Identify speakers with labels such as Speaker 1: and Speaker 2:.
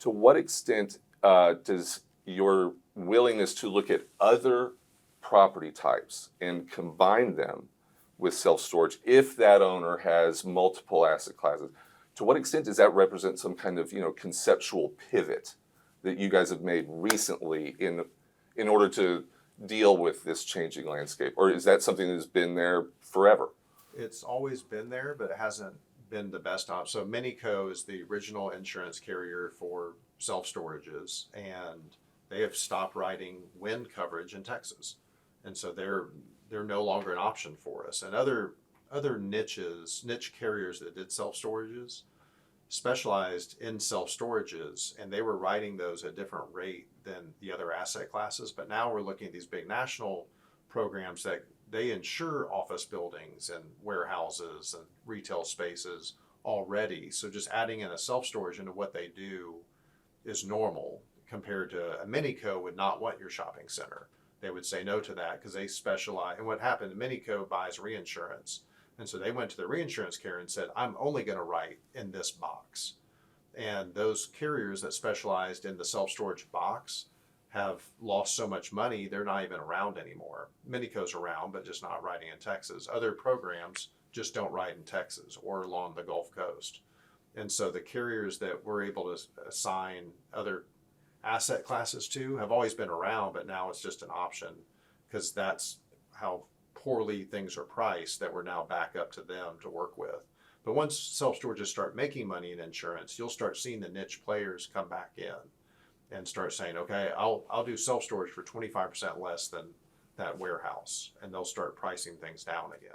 Speaker 1: To what extent does your willingness to look at other property types and combine them with self-storage, if that owner has multiple asset classes, to what extent does that represent some kind of, conceptual pivot that you guys have made recently in order to deal with this changing landscape? Or is that something that's been there forever?
Speaker 2: It's always been there, but it hasn't been the best option. So Minico is the original insurance carrier for self-storages, and they have stopped writing wind coverage in Texas. And so they're no longer an option for us. And other niche carriers that did self-storages specialized in self-storages, and they were writing those at a different rate than the other asset classes. But now we're looking at these big national programs that they insure office buildings and warehouses and retail spaces already. So just adding in a self-storage into what they do is normal, compared to a Minico would not want your shopping center. They would say no to that because they specialize. And what happened, Minico buys reinsurance. And so they went to the reinsurance carrier and said, I'm only going to write in this box. And those carriers that specialized in the self-storage box have lost so much money, they're not even around anymore. Minico's around, but just not writing in Texas. Other programs just don't write in Texas or along the Gulf Coast. And so the carriers that we're able to assign other asset classes to have always been around, but now it's just an option because that's how poorly things are priced, that we're now back up to them to work with. But once self-storages start making money in insurance, you'll start seeing the niche players come back in and start saying, okay, I'll do self-storage for 25% less than that warehouse, and they'll start pricing things down again.